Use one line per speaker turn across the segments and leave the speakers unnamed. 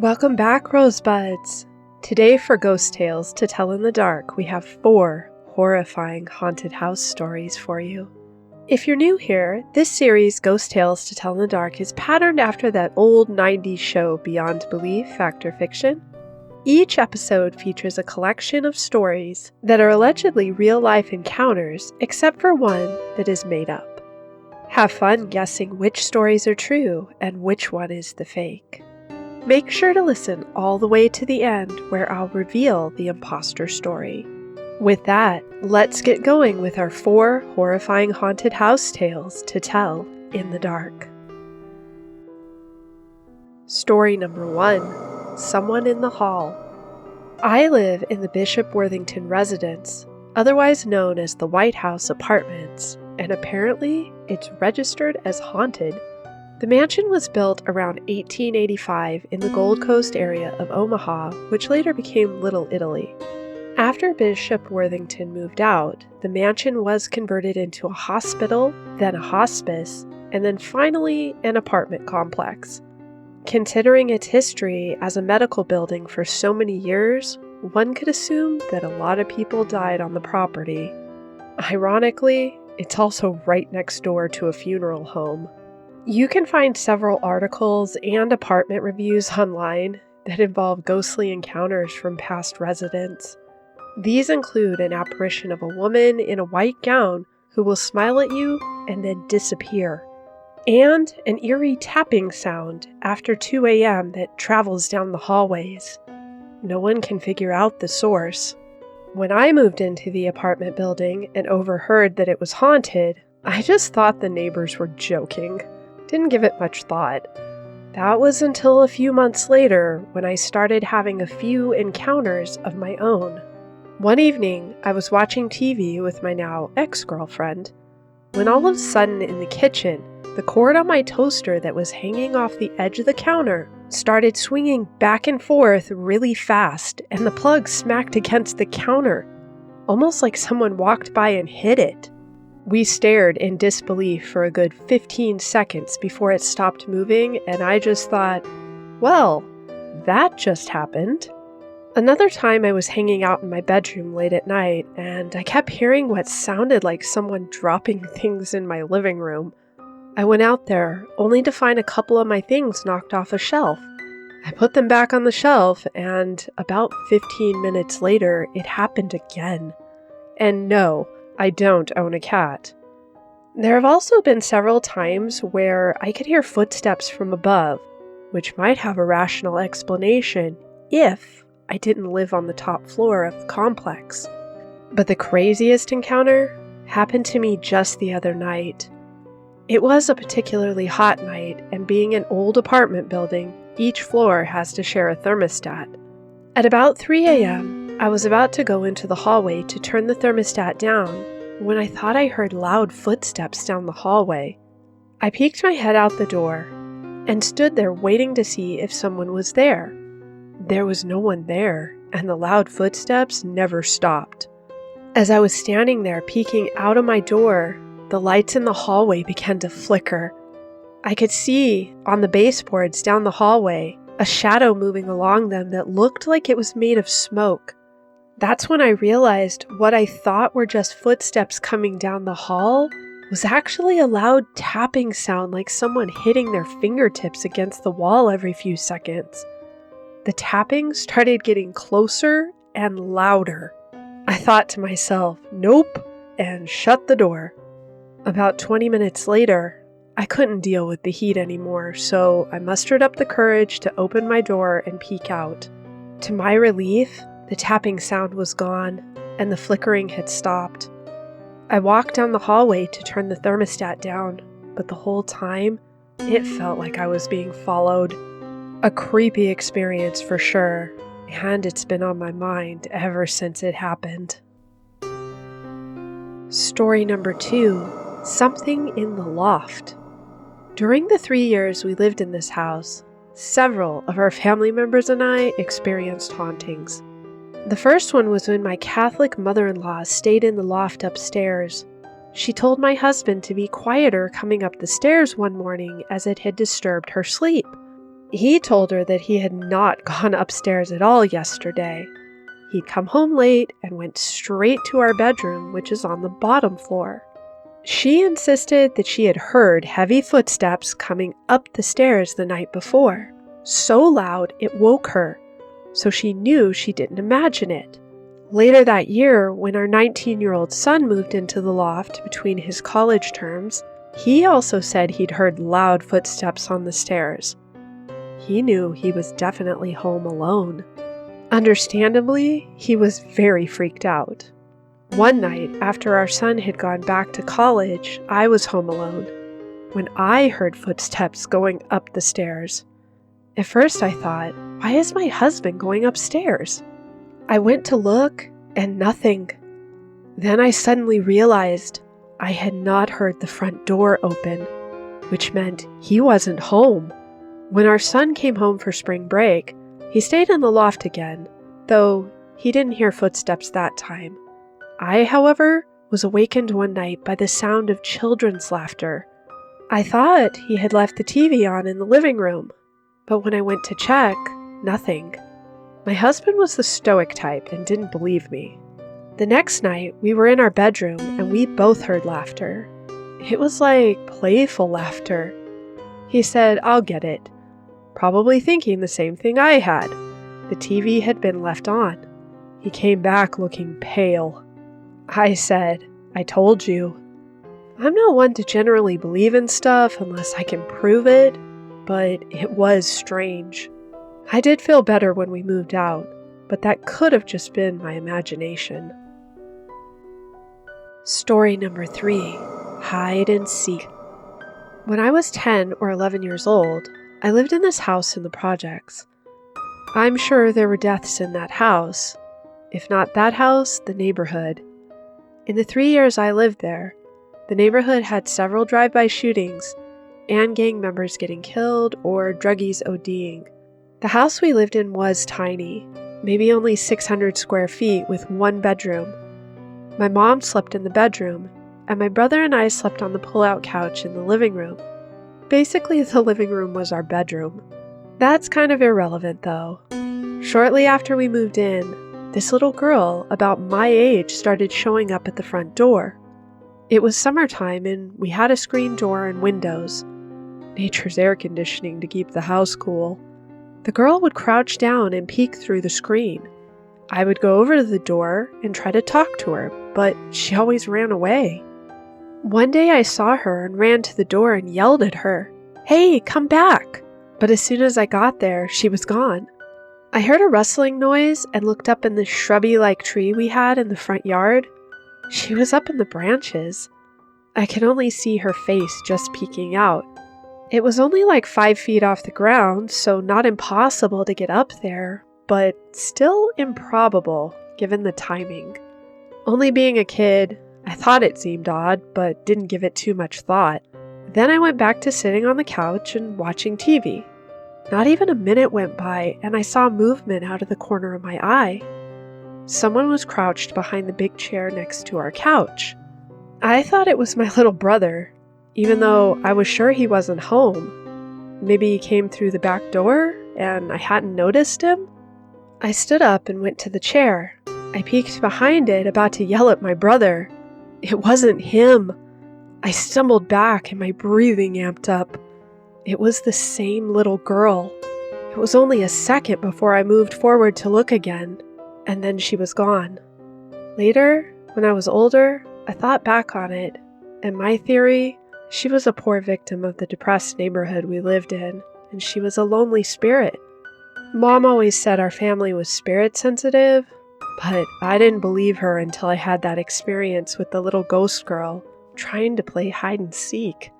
Welcome back, Rosebuds! Today for Ghost Tales to Tell in the Dark, we have 4 horrifying haunted house stories for you. If you're new here, this series, Ghost Tales to Tell in the Dark, is patterned after that old 90s show Beyond Belief, Fact or Fiction. Each episode features a collection of stories that are allegedly real-life encounters, except for one that is made up. Have fun guessing which stories are true and which one is the fake. Make sure to listen all the way to the end where I'll reveal the imposter story. With that, let's get going with our 4 horrifying haunted house tales to tell in the dark. Story number 1. Someone in the Hall. I live in the Bishop Worthington residence, otherwise known as the White House Apartments, and apparently it's registered as haunted. The mansion was built around 1885 in the Gold Coast area of Omaha, which later became Little Italy. After Bishop Worthington moved out, the mansion was converted into a hospital, then a hospice, and then finally an apartment complex. Considering its history as a medical building for so many years, one could assume that a lot of people died on the property. Ironically, it's also right next door to a funeral home. You can find several articles and apartment reviews online that involve ghostly encounters from past residents. These include an apparition of a woman in a white gown who will smile at you and then disappear, and an eerie tapping sound after 2 a.m. that travels down the hallways. No one can figure out the source. When I moved into the apartment building and overheard that it was haunted, I just thought the neighbors were joking. Didn't give it much thought. That was until a few months later when I started having a few encounters of my own. One evening, I was watching TV with my now ex-girlfriend, when all of a sudden in the kitchen, the cord on my toaster that was hanging off the edge of the counter started swinging back and forth really fast, and the plug smacked against the counter, almost like someone walked by and hit it. We stared in disbelief for a good 15 seconds before it stopped moving, and I just thought, well, that just happened. Another time I was hanging out in my bedroom late at night, and I kept hearing what sounded like someone dropping things in my living room. I went out there, only to find a couple of my things knocked off a shelf. I put them back on the shelf, and about 15 minutes later, it happened again. And no, I don't own a cat. There have also been several times where I could hear footsteps from above, which might have a rational explanation if I didn't live on the top floor of the complex. But the craziest encounter happened to me just the other night. It was a particularly hot night, and being an old apartment building, each floor has to share a thermostat. At about 3 a.m., I was about to go into the hallway to turn the thermostat down when I thought I heard loud footsteps down the hallway. I peeked my head out the door and stood there waiting to see if someone was there. There was no one there, and the loud footsteps never stopped. As I was standing there peeking out of my door, the lights in the hallway began to flicker. I could see, on the baseboards down the hallway, a shadow moving along them that looked like it was made of smoke. That's when I realized what I thought were just footsteps coming down the hall was actually a loud tapping sound, like someone hitting their fingertips against the wall every few seconds. The tapping started getting closer and louder. I thought to myself, nope, and shut the door. About 20 minutes later, I couldn't deal with the heat anymore, so I mustered up the courage to open my door and peek out. To my relief, the tapping sound was gone, and the flickering had stopped. I walked down the hallway to turn the thermostat down, but the whole time, it felt like I was being followed. A creepy experience for sure, and it's been on my mind ever since it happened. Story number 2. Something in the Loft. During the 3 years we lived in this house, several of our family members and I experienced hauntings. The first one was when my Catholic mother-in-law stayed in the loft upstairs. She told my husband to be quieter coming up the stairs one morning as it had disturbed her sleep. He told her that he had not gone upstairs at all yesterday. He'd come home late and went straight to our bedroom, which is on the bottom floor. She insisted that she had heard heavy footsteps coming up the stairs the night before, so loud it woke her, so she knew she didn't imagine it. Later that year, when our 19-year-old son moved into the loft between his college terms, he also said he'd heard loud footsteps on the stairs. He knew he was definitely home alone. Understandably, he was very freaked out. One night, after our son had gone back to college, I was home alone when I heard footsteps going up the stairs. At first I thought, why is my husband going upstairs? I went to look, and nothing. Then I suddenly realized I had not heard the front door open, which meant he wasn't home. When our son came home for spring break, he stayed in the loft again, though he didn't hear footsteps that time. I, however, was awakened one night by the sound of children's laughter. I thought he had left the TV on in the living room, but when I went to check, nothing. My husband was the stoic type and didn't believe me. The next night, we were in our bedroom and we both heard laughter. It was like playful laughter. He said, "I'll get it," probably thinking the same thing I had. The TV had been left on. He came back looking pale. I said, "I told you." I'm not one to generally believe in stuff unless I can prove it, but it was strange. I did feel better when we moved out, but that could have just been my imagination. Story number 3, hide and seek. When I was 10 or 11 years old, I lived in this house in the projects. I'm sure there were deaths in that house. If not that house, the neighborhood. In the 3 years I lived there, the neighborhood had several drive-by shootings and gang members getting killed or druggies ODing. The house we lived in was tiny, maybe only 600 square feet with one bedroom. My mom slept in the bedroom, and my brother and I slept on the pull-out couch in the living room. Basically, the living room was our bedroom. That's kind of irrelevant, though. Shortly after we moved in, this little girl, about my age, started showing up at the front door. It was summertime, and we had a screen door and windows. Nature's air conditioning to keep the house cool. The girl would crouch down and peek through the screen. I would go over to the door and try to talk to her, but she always ran away. One day I saw her and ran to the door and yelled at her, "Hey, come back!" But as soon as I got there, she was gone. I heard a rustling noise and looked up in the shrubby-like tree we had in the front yard. She was up in the branches. I could only see her face just peeking out. It was only like 5 feet off the ground, so not impossible to get up there, but still improbable given the timing. Only being a kid, I thought it seemed odd, but didn't give it too much thought. Then I went back to sitting on the couch and watching TV. Not even a minute went by, and I saw movement out of the corner of my eye. Someone was crouched behind the big chair next to our couch. I thought it was my little brother, even though I was sure he wasn't home. Maybe he came through the back door, and I hadn't noticed him? I stood up and went to the chair. I peeked behind it, about to yell at my brother. It wasn't him. I stumbled back and my breathing amped up. It was the same little girl. It was only a second before I moved forward to look again, and then she was gone. Later, when I was older, I thought back on it, and my theory, she was a poor victim of the depressed neighborhood we lived in, and she was a lonely spirit. Mom always said our family was spirit sensitive, but I didn't believe her until I had that experience with the little ghost girl trying to play hide and seek.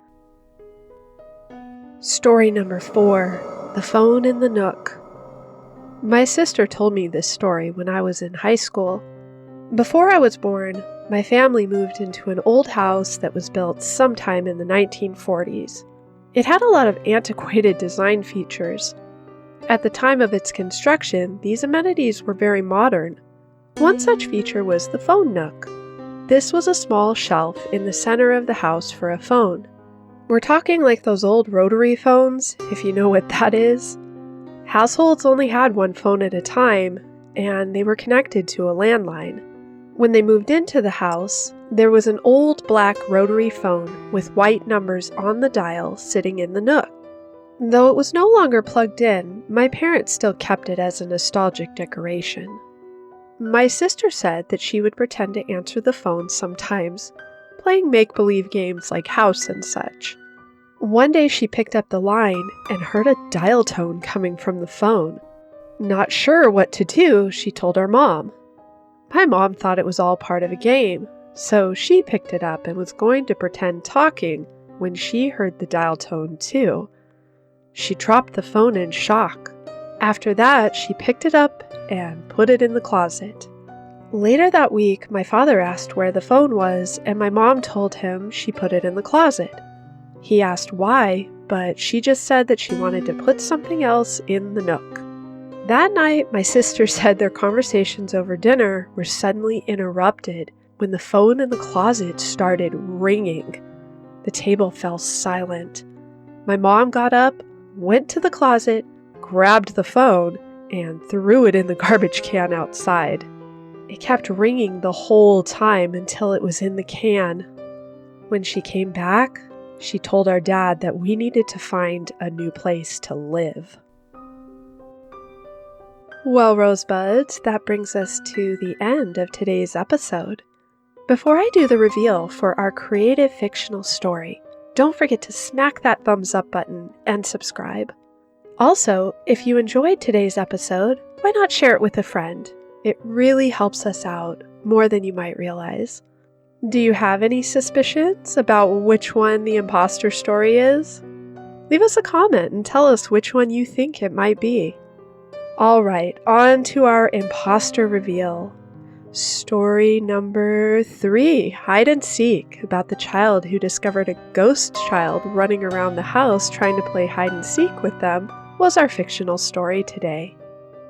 Story number 4, the phone in the nook. My sister told me this story when I was in high school. Before I was born, my family moved into an old house that was built sometime in the 1940s. It had a lot of antiquated design features. At the time of its construction, these amenities were very modern. One such feature was the phone nook. This was a small shelf in the center of the house for a phone. We're talking like those old rotary phones, if you know what that is. Households only had one phone at a time, and they were connected to a landline. When they moved into the house, there was an old black rotary phone with white numbers on the dial sitting in the nook. Though it was no longer plugged in, my parents still kept it as a nostalgic decoration. My sister said that she would pretend to answer the phone sometimes, playing make-believe games like house and such. One day she picked up the line and heard a dial tone coming from the phone. Not sure what to do, she told our mom. My mom thought it was all part of a game, so she picked it up and was going to pretend talking when she heard the dial tone too. She dropped the phone in shock. After that, she picked it up and put it in the closet. Later that week, my father asked where the phone was, and my mom told him she put it in the closet. He asked why, but she just said that she wanted to put something else in the nook. That night, my sister said their conversations over dinner were suddenly interrupted when the phone in the closet started ringing. The table fell silent. My mom got up, went to the closet, grabbed the phone, and threw it in the garbage can outside. It kept ringing the whole time until it was in the can. When she came back, she told our dad that we needed to find a new place to live. Well, Rosebuds, that brings us to the end of today's episode. Before I do the reveal for our creative fictional story, don't forget to smack that thumbs up button and subscribe. Also, if you enjoyed today's episode, why not share it with a friend? It really helps us out more than you might realize. Do you have any suspicions about which one the imposter story is? Leave us a comment and tell us which one you think it might be. Alright, on to our imposter reveal. Story number 3, Hide and Seek, about the child who discovered a ghost child running around the house trying to play hide and seek with them, was our fictional story today.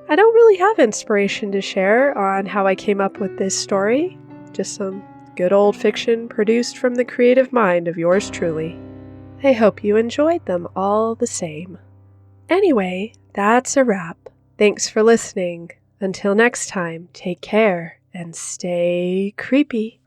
I don't really have inspiration to share on how I came up with this story, just some good old fiction produced from the creative mind of yours truly. I hope you enjoyed them all the same. Anyway, that's a wrap. Thanks for listening. Until next time, take care and stay creepy.